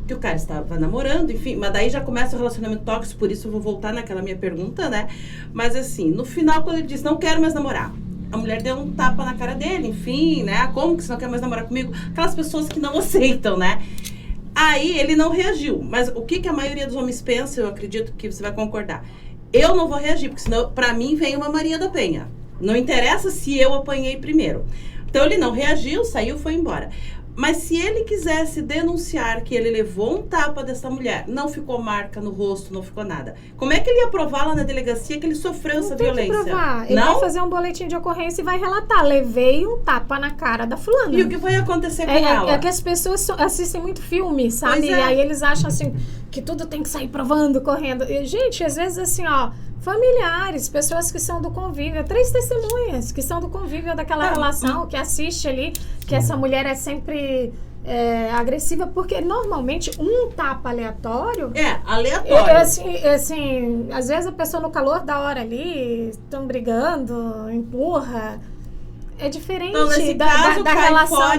Que o cara estava namorando, enfim, mas daí já começa o relacionamento tóxico, por isso eu vou voltar naquela minha pergunta, né? Mas assim, no final, quando ele disse, não quero mais namorar, a mulher deu um tapa na cara dele, enfim, né? Como que você não quer mais namorar comigo? Aquelas pessoas que não aceitam, né? Aí ele não reagiu. Mas o que a maioria dos homens pensa, eu acredito que você vai concordar. Eu não vou reagir, porque senão, pra mim, vem uma Maria da Penha. Não interessa se eu apanhei primeiro. Então, ele não reagiu, saiu, foi embora. Mas se ele quisesse denunciar que ele levou um tapa dessa mulher, não ficou marca no rosto, não ficou nada. Como é que ele ia provar lá na delegacia que ele sofreu essa violência? Não tem que provar. Ele vai fazer um boletim de ocorrência e vai relatar. Levei um tapa na cara da fulana. E o que vai acontecer com ela? É que as pessoas assistem muito filme, sabe? E aí eles acham assim, que tudo tem que sair provando, correndo. E, gente, às vezes assim, ó, familiares, pessoas que são do convívio, 3 testemunhas que são do convívio daquela relação, que assiste ali, que essa mulher é sempre agressiva, porque normalmente um tapa aleatório... aleatório. Assim, às vezes a pessoa no calor da hora ali, estão brigando, empurra. É diferente então, da relação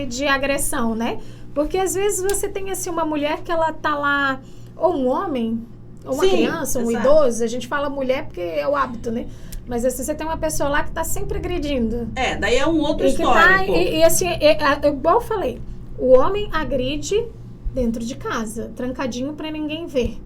de agressão, né? Porque às vezes você tem assim uma mulher que ela tá lá, ou um homem... ou uma criança, um idoso, a gente fala mulher porque é o hábito, né? Mas assim, você tem uma pessoa lá que tá sempre agredindo. Daí é um outro histórico. E assim, igual eu falei, o homem agride dentro de casa, trancadinho pra ninguém ver.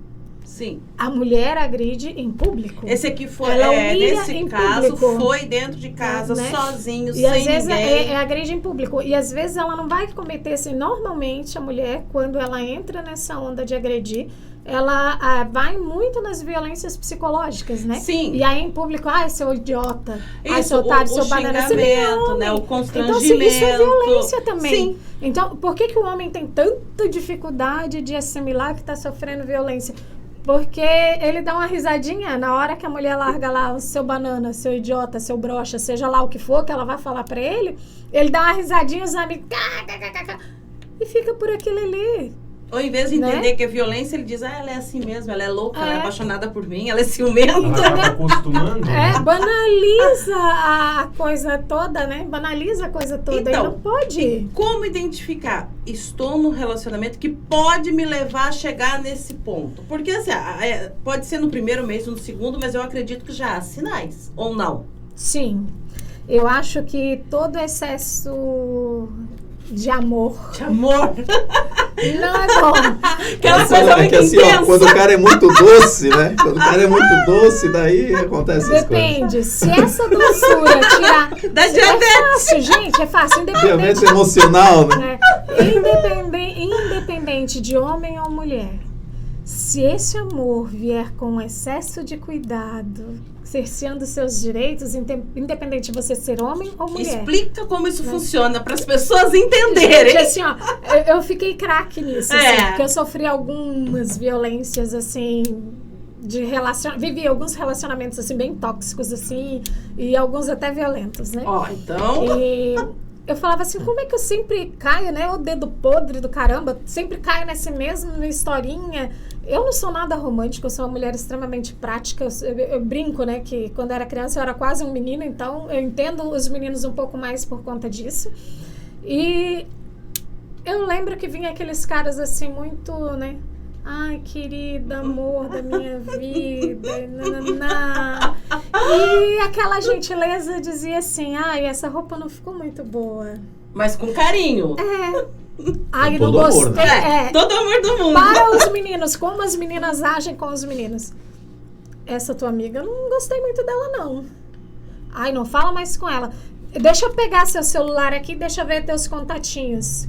Sim. A mulher agride em público. Esse aqui foi, nesse caso, público, foi dentro de casa, né? Sozinho, sem ninguém. E às vezes agride em público. E às vezes ela não vai cometer assim. Normalmente a mulher, quando ela entra nessa onda de agredir, ela vai muito nas violências psicológicas, né? Sim. E aí em público, seu idiota, isso, seu otário, seu banana, né? O constrangimento. Então, isso é violência também. Sim. Então, por que o homem tem tanta dificuldade de assimilar que está sofrendo violência? Porque ele dá uma risadinha na hora que a mulher larga lá o seu banana, seu idiota, seu broxa, seja lá o que for que ela vai falar pra ele dá uma risadinha, os amigos... E fica por aquilo ali. Ou em vez de entender que é violência, ele diz, ela é assim mesmo, ela é louca, ela é apaixonada por mim, ela é ciumenta. Ela acaba acostumando. Banaliza a coisa toda, né? Banaliza a coisa toda. Então, e não pode. Como identificar? Estou num relacionamento que pode me levar a chegar nesse ponto. Porque assim, pode ser no primeiro mês ou no segundo, mas eu acredito que já há sinais, ou não? Sim. Eu acho que todo excesso de amor. Não é bom. Aquela coisa muito assim, intensa. Quando o cara é muito doce, né? Quando o cara é muito doce, daí acontece essas coisas. Depende. Se essa doçura tirar... Da diabetes. É fácil, gente. É fácil. Diabetes emocional, né? Independente de homem ou mulher. Se esse amor vier com excesso de cuidado, cerceando seus direitos, independente de você ser homem ou mulher. Explica como isso funciona para as pessoas entenderem. Gente, assim, eu fiquei craque nisso, assim, porque eu sofri algumas violências, assim, vivi alguns relacionamentos, assim, bem tóxicos, assim, e alguns até violentos, né? Então... E eu falava assim, como é que eu sempre caio, né? O dedo podre do caramba, sempre caio nessa mesma historinha. Eu não sou nada romântica, eu sou uma mulher extremamente prática. Eu brinco, né, que quando eu era criança eu era quase um menino, então eu entendo os meninos um pouco mais por conta disso. E eu lembro que vinha aqueles caras assim, muito, né? Ai, querida, amor da minha vida, nananá. E aquela gentileza dizia assim, essa roupa não ficou muito boa. Mas com carinho. Ai, não gostei. Amor, né? Todo amor do mundo. Para os meninos, como as meninas agem com os meninos. Essa tua amiga, eu não gostei muito dela, não. Ai, não fala mais com ela. Deixa eu pegar seu celular aqui, deixa eu ver teus contatinhos.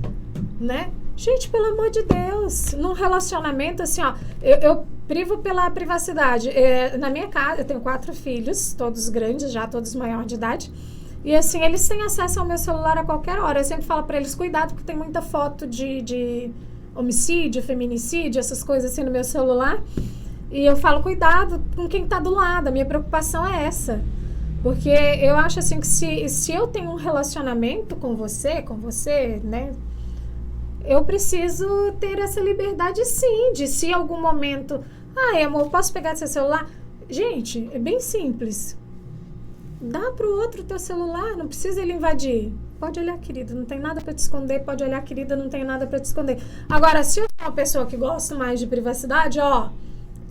Né? Gente, pelo amor de Deus, num relacionamento, assim, eu privo pela privacidade. Na minha casa, eu tenho 4 filhos, todos grandes já, todos maiores de idade. E assim, eles têm acesso ao meu celular a qualquer hora. Eu sempre falo pra eles, cuidado, porque tem muita foto de homicídio, feminicídio, essas coisas assim no meu celular. E eu falo, cuidado com quem tá do lado, a minha preocupação é essa. Porque eu acho assim que se eu tenho um relacionamento com você, né? Eu preciso ter essa liberdade, sim, de se em algum momento... amor, posso pegar seu celular? Gente, é bem simples. Dá pro outro teu celular, não precisa ele invadir. Pode olhar, querida, não tem nada pra te esconder. Pode olhar, querida, não tem nada pra te esconder. Agora, se eu sou uma pessoa que gosta mais de privacidade,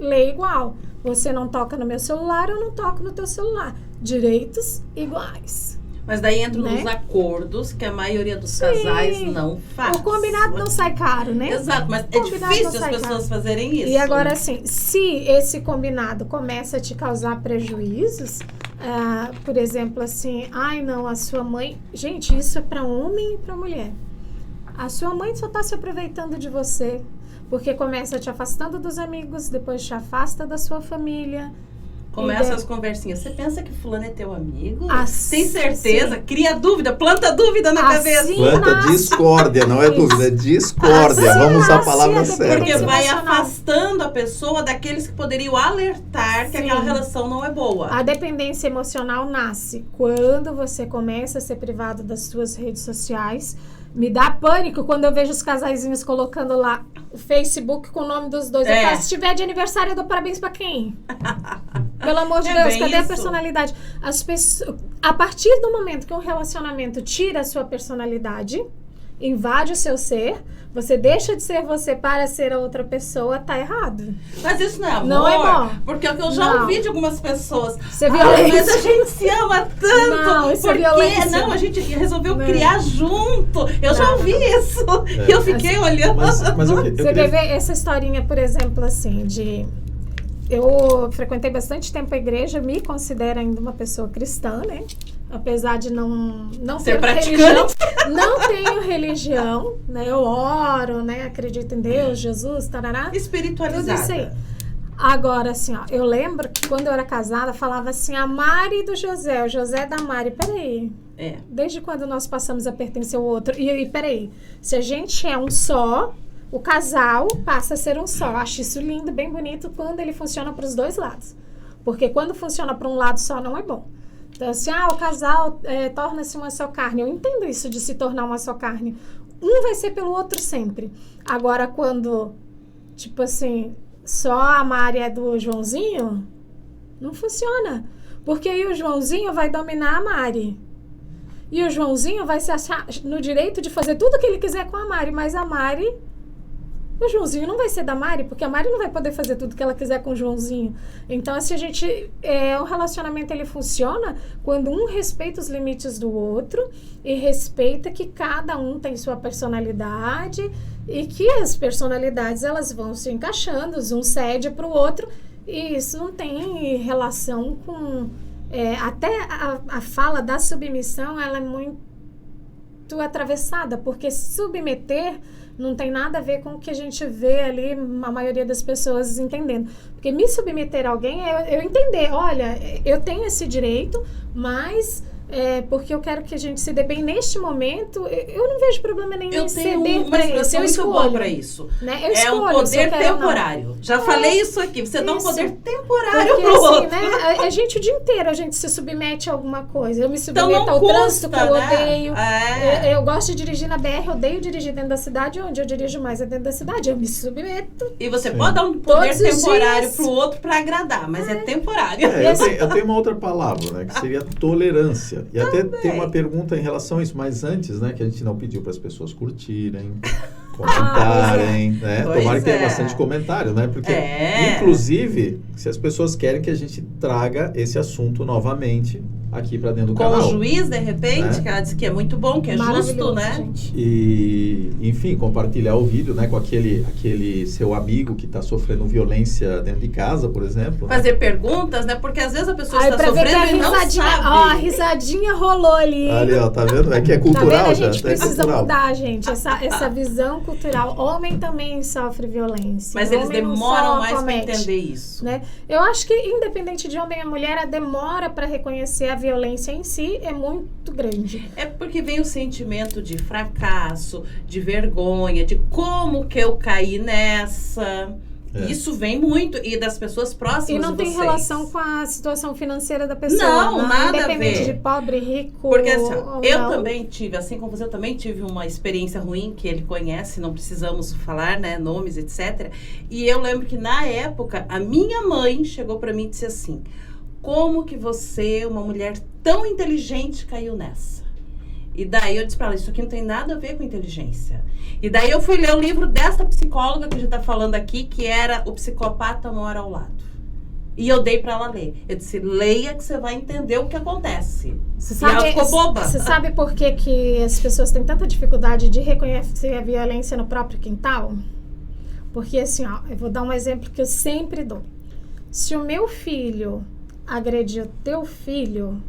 lei igual. Você não toca no meu celular, eu não toco no teu celular. Direitos iguais. Mas daí entram nos acordos que a maioria dos casais não faz. O combinado não sai caro, né? Exato, mas é difícil as pessoas fazerem isso. E agora, assim, se esse combinado começa a te causar prejuízos, por exemplo, assim, ai não, a sua mãe... Gente, isso é para homem e para mulher. A sua mãe só está se aproveitando de você, porque começa te afastando dos amigos, depois te afasta da sua família. Começa as conversinhas. Você pensa que fulano é teu amigo? Assim, tem certeza? sim. Cria dúvida, planta dúvida na cabeça. Planta discórdia, não é dúvida, é discórdia. Assim Vamos usar a palavra nasce a certa. Porque vai emocional. afastando a pessoa daqueles que poderiam alertar que Sim. aquela relação não é boa. A dependência emocional nasce quando você começa a ser privado das suas redes sociais. Me dá pânico quando eu vejo os casaizinhos colocando lá o Facebook com o nome dos dois. Eu falo, se tiver de aniversário, eu dou parabéns pra quem? Pelo amor de Deus, cadê a personalidade? As pessoas, a partir do momento que um relacionamento tira a sua personalidade, invade o seu ser, você deixa de ser você para ser a outra pessoa, tá errado. Mas isso não é amor. Não é bom. Porque é o que eu já ouvi de algumas pessoas. Isso é violência. Mas a gente se ama tanto. Não, isso é porque violência. não, a gente resolveu Não. criar junto. Eu já ouvi isso. E eu fiquei olhando. Mas Você quer ver essa historinha, por exemplo, assim, de... Eu frequentei bastante tempo a igreja, me considero ainda uma pessoa cristã, né? Apesar de não Ser ter praticante. religião. Não tenho religião, né? Eu oro, né? Acredito em Deus, Jesus, tarará. Espiritualizada. Tudo isso aí. Agora, assim, ó, eu lembro que quando eu era casada, falava assim, a Mari do José, o José da Mari. Peraí, É. desde quando nós passamos a pertencer ao outro? E peraí, se a gente é um só, o casal passa a ser um só. Acho isso lindo, bem bonito, quando ele funciona para os dois lados. Porque quando funciona para um lado só, não é bom. Então, assim, o casal torna-se uma só carne. Eu entendo isso de se tornar uma só carne. Um vai ser pelo outro sempre. Agora, quando, tipo assim, só a Mari é do Joãozinho, não funciona. Porque aí o Joãozinho vai dominar a Mari. E o Joãozinho vai se achar no direito de fazer tudo o que ele quiser com a Mari. Mas a Mari... O Joãozinho não vai ser da Mari, porque a Mari não vai poder fazer tudo que ela quiser com o Joãozinho. Então, assim, o relacionamento, ele funciona quando um respeita os limites do outro e respeita que cada um tem sua personalidade e que as personalidades, elas vão se encaixando, um cede para o outro, e isso não tem relação com... até a fala da submissão, ela é muito atravessada, porque submeter não tem nada a ver com o que a gente vê ali, a maioria das pessoas entendendo. Porque me submeter a alguém é eu entender, olha, eu tenho esse direito, mas porque eu quero que a gente se dê bem neste momento, eu não vejo problema nenhum em ceder para isso. Eu escolho para isso. Né? Eu escolho, um poder temporário. Já falei isso aqui. Você dá um poder temporário porque, pro assim, outro. Né, a gente o dia inteiro a gente se submete a alguma coisa. Eu me Então submeto não ao custa, trânsito que eu né? odeio. É. Eu gosto de dirigir na BR, odeio dirigir dentro da cidade. Onde eu dirijo mais é dentro da cidade. Eu me submeto. E você Sim. pode dar um poder Todos os temporário dias. pro outro para agradar, mas é temporário. Eu tenho uma outra palavra, né, que seria tolerância. E até tem uma pergunta em relação a isso, mas antes, né, que a gente não pediu para as pessoas curtirem, comentarem, né? Pois Tomara que tenha é. bastante comentário, né? Porque, inclusive, se as pessoas querem que a gente traga esse assunto novamente aqui para dentro do Com canal. o juiz, de repente, Né? que ela disse que é muito bom, que é justo, Maravilhoso, né? gente. E, enfim, compartilhar o vídeo, né, com aquele seu amigo que está sofrendo violência dentro de casa, por exemplo. Né? Fazer perguntas, né? Porque às vezes a pessoa Aí está pra ver que a sofrendo e não risadinha, sabe. ó, a risadinha rolou ali. Ali, ó, tá vendo? É que é Tá vendo? cultural A já. gente É precisa cultural. mudar, gente. Essa visão cultural. Homem também sofre violência. Mas eles Homem não demoram só mais para comete, entender isso. né? Eu acho que, independente de homem ou mulher, a demora para reconhecer a violência em si é muito grande. É porque vem o sentimento de fracasso, de vergonha, de como que eu caí nessa. Isso vem muito. E das pessoas próximas E não de tem vocês. relação com a situação financeira da pessoa. Não, nada a independente ver. de pobre, rico. Porque assim, ou eu não. também tive, assim como você, eu também tive uma experiência ruim, que ele conhece, não precisamos falar, né, nomes, etc. E eu lembro que na época, a minha mãe chegou pra mim e disse assim, como que você, uma mulher tão inteligente, caiu nessa? E daí eu disse pra ela, isso aqui não tem nada a ver com inteligência. E daí eu fui ler o livro dessa psicóloga que a gente tá falando aqui, que era O Psicopata Mora ao Lado. E eu dei pra ela ler. Eu disse, leia que você vai entender o que acontece. Você E ela ficou boba. Você sabe por que as pessoas têm tanta dificuldade de reconhecer a violência no próprio quintal? Porque assim, ó, eu vou dar um exemplo que eu sempre dou. Se o meu filho agrediu teu filho,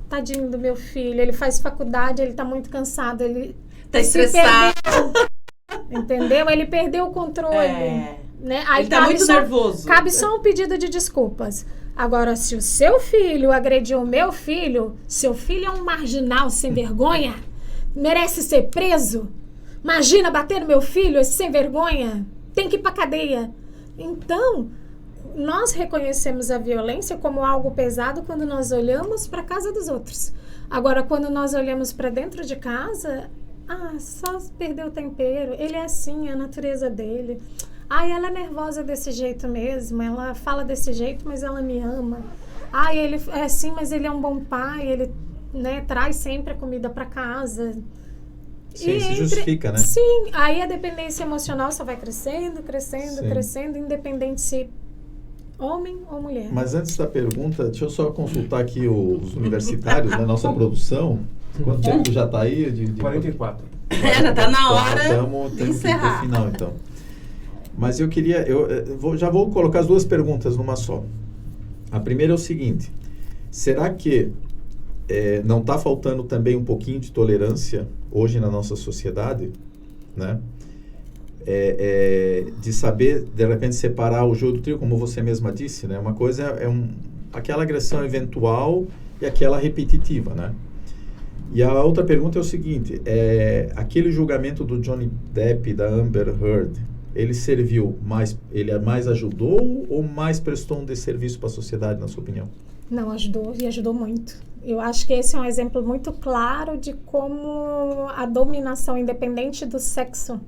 tadinho do meu filho, ele faz faculdade, ele tá muito cansado, ele Tá estressado. Entendeu? Ele perdeu o controle. Né? Aí ele tá muito nervoso. Cabe só um pedido de desculpas. Agora, se o seu filho agrediu o meu filho, seu filho é um marginal sem vergonha, merece ser preso. Imagina bater no meu filho, esse sem vergonha, tem que ir pra cadeia. Então, nós reconhecemos a violência como algo pesado quando nós olhamos para a casa dos outros. Agora, quando nós olhamos para dentro de casa, só perdeu o tempero, ele é assim, é a natureza dele. Ela é nervosa desse jeito mesmo, ela fala desse jeito, mas ela me ama. Ele é assim, mas ele é um bom pai, ele, né, traz sempre a comida para casa. Sim, se justifica, né? Sim, aí a dependência emocional só vai crescendo, crescendo, independente se homem ou mulher. Mas antes da pergunta, deixa eu só consultar aqui os universitários da nossa produção. Quanto tempo já está aí? 44. Já está na hora de encerrar. Que ir pro final, então. Mas eu queria, já vou colocar as duas perguntas numa só. A primeira é o seguinte: será que não está faltando também um pouquinho de tolerância hoje na nossa sociedade, né? De saber, de repente, separar o joio do trigo, como você mesma disse, né? Uma coisa aquela agressão eventual e aquela repetitiva, né? E a outra pergunta é o seguinte: aquele julgamento do Johnny Depp e da Amber Heard, ele serviu mais, ele mais ajudou ou mais prestou um desserviço para a sociedade, na sua opinião? Não, ajudou e ajudou muito. Eu acho que esse é um exemplo muito claro de como a dominação, independente do sexo,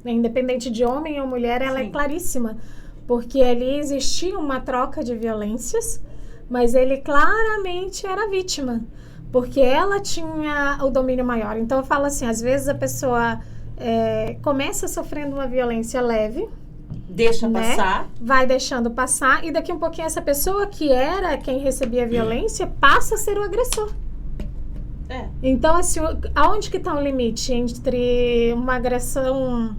né, independente de homem ou mulher, ela é claríssima. Porque ali existia uma troca de violências, mas ele claramente era vítima. Porque ela tinha o domínio maior. Então, eu falo assim, às vezes a pessoa começa sofrendo uma violência leve, deixa passar, vai deixando passar, e daqui um pouquinho essa pessoa que era quem recebia a violência passa a ser o agressor. Então, assim, aonde que está o limite entre uma agressão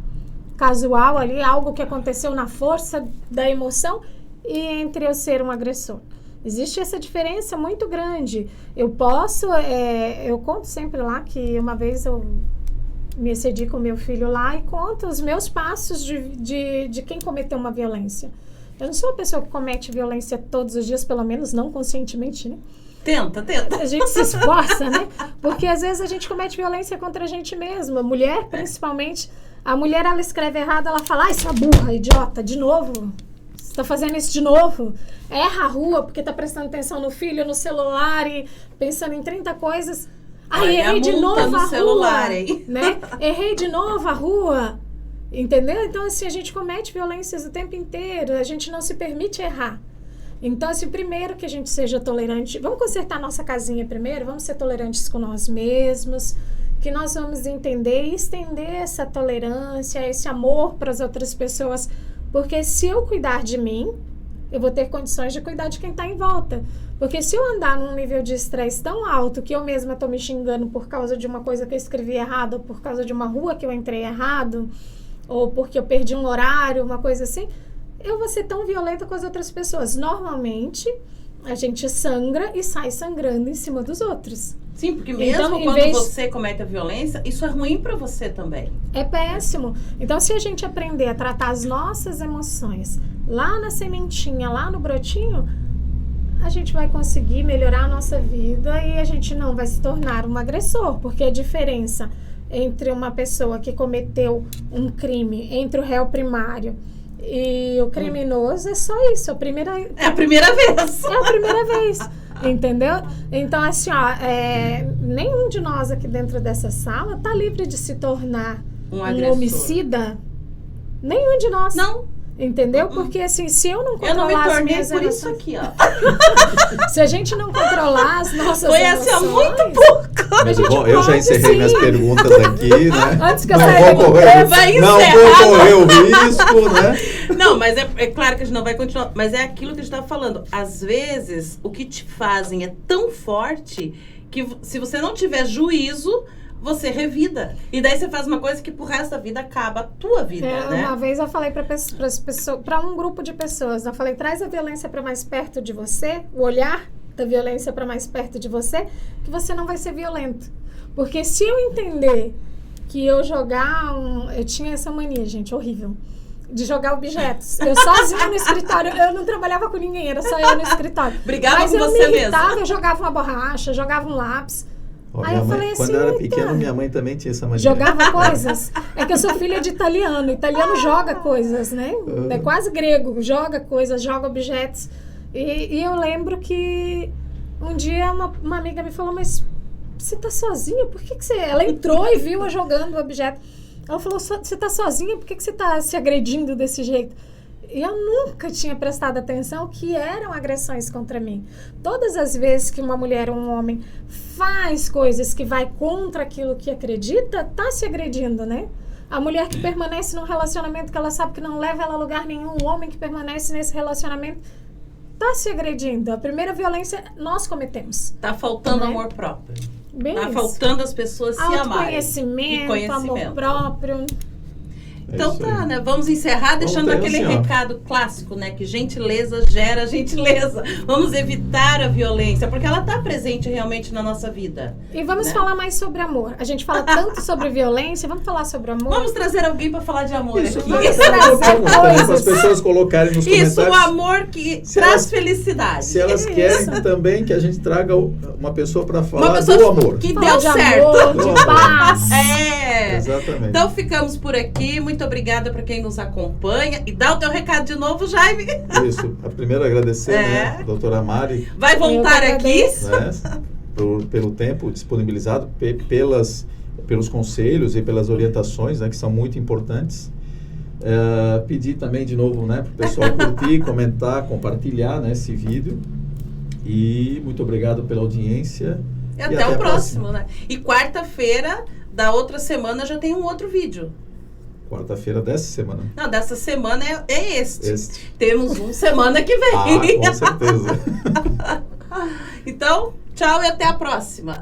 casual ali, algo que aconteceu na força da emoção, e entre eu ser um agressor? Existe essa diferença muito grande. Eu conto sempre lá que uma vez eu me excedi com meu filho lá e conto os meus passos de quem cometeu uma violência. Eu não sou uma pessoa que comete violência todos os dias, pelo menos não conscientemente, né? Tenta. A gente se esforça, né? Porque às vezes a gente comete violência contra a gente mesma. Mulher, principalmente. A mulher, ela escreve errado, ela fala: sua burra, idiota, de novo? Você tá fazendo isso de novo? Erra a rua porque tá prestando atenção no filho, no celular e pensando em 30 coisas. Errei de novo a rua, né? Errei de novo a rua, entendeu? Então, assim, a gente comete violências o tempo inteiro, a gente não se permite errar. Então, assim, primeiro que a gente seja tolerante, vamos consertar nossa casinha primeiro, vamos ser tolerantes com nós mesmos, que nós vamos entender e estender essa tolerância, esse amor para as outras pessoas, porque se eu cuidar de mim, eu vou ter condições de cuidar de quem está em volta. Porque se eu andar num nível de estresse tão alto que eu mesma estou me xingando por causa de uma coisa que eu escrevi errado, ou por causa de uma rua que eu entrei errado, ou porque eu perdi um horário, uma coisa assim, eu vou ser tão violenta com as outras pessoas. Normalmente, a gente sangra e sai sangrando em cima dos outros. Sim, porque mesmo quando você comete a violência, isso é ruim para você também. É péssimo. Então, se a gente aprender a tratar as nossas emoções lá na sementinha, lá no brotinho, a gente vai conseguir melhorar a nossa vida e a gente não vai se tornar um agressor, porque a diferença entre uma pessoa que cometeu um crime, entre o réu primário e o criminoso é só isso, É a primeira vez. É a primeira vez, entendeu? Então, assim, nenhum de nós aqui dentro dessa sala tá livre de se tornar um homicida. Nenhum de nós. Não. Entendeu? Porque assim, se eu não controlar as minhas por emoções... isso aqui, ó. Se a gente não controlar as nossas emoções... Foi assim, muito pouco. Bom, eu já encerrei minhas perguntas aqui, né? Antes que eu saia não vou correr o risco, né? Não, mas é claro que a gente não vai continuar. Mas é aquilo que a gente estava falando. Às vezes, o que te fazem é tão forte que se você não tiver juízo, você revida. E daí você faz uma coisa que pro resto da vida acaba a tua vida, né? Uma vez eu falei para um grupo de pessoas, eu falei, traz a violência para mais perto de você, o olhar da violência para mais perto de você, que você não vai ser violento. Porque se eu entender que eu tinha essa mania, gente, horrível, de jogar objetos. Eu sozinha no escritório, eu não trabalhava com ninguém, era só eu no escritório. Brigava Mas com eu você me irritava, mesma. eu jogava uma borracha, jogava um lápis. Aí eu falei assim, quando eu era pequeno, minha mãe também tinha essa mania. Jogava coisas. É que eu sou filha de italiano. Italiano joga coisas, né? É quase grego. Joga coisas, joga objetos. E eu lembro que um dia uma amiga me falou, mas você tá sozinha? Por que você... Ela entrou e viu eu jogando o objeto. Ela falou, você tá sozinha? Por que você tá se agredindo desse jeito? E eu nunca tinha prestado atenção que eram agressões contra mim. Todas as vezes que uma mulher ou um homem faz coisas que vai contra aquilo que acredita, tá se agredindo, né? A mulher que permanece num relacionamento que ela sabe que não leva ela a lugar nenhum, o homem que permanece nesse relacionamento, tá se agredindo. A primeira violência nós cometemos. Tá faltando né? amor próprio. Bem Tá isso. faltando as pessoas se amarem. Autoconhecimento, amor próprio. Então tá, né? Vamos encerrar deixando aquele recado clássico, né? Que gentileza gera gentileza. Vamos evitar a violência, porque ela tá presente realmente na nossa vida. E vamos né? falar mais sobre amor. A gente fala tanto sobre violência, vamos falar sobre amor? Vamos trazer alguém para falar de amor Isso, aqui. para as pessoas colocarem nos comentários. Isso, o amor que traz felicidade. Se elas querem também que a gente traga uma pessoa para falar pessoa do amor. Que falar deu de certo. Amor, de paz. É. Exatamente. Então ficamos por aqui. Muito obrigada para quem nos acompanha. E dá o teu recado de novo, Jaime. Isso. Primeiro agradecer, né, a doutora Mari. Vai voltar aqui. Né, pelo tempo disponibilizado, pelos conselhos e pelas orientações, né, que são muito importantes. Pedir também de novo, né, para o pessoal curtir, comentar, compartilhar, né, esse vídeo. E muito obrigado pela audiência. E até o próximo, né? E quarta-feira da outra semana já tem um outro vídeo. Quarta-feira dessa semana. Não, dessa semana é este. Temos um semana que vem. Com certeza. Então, tchau e até a próxima.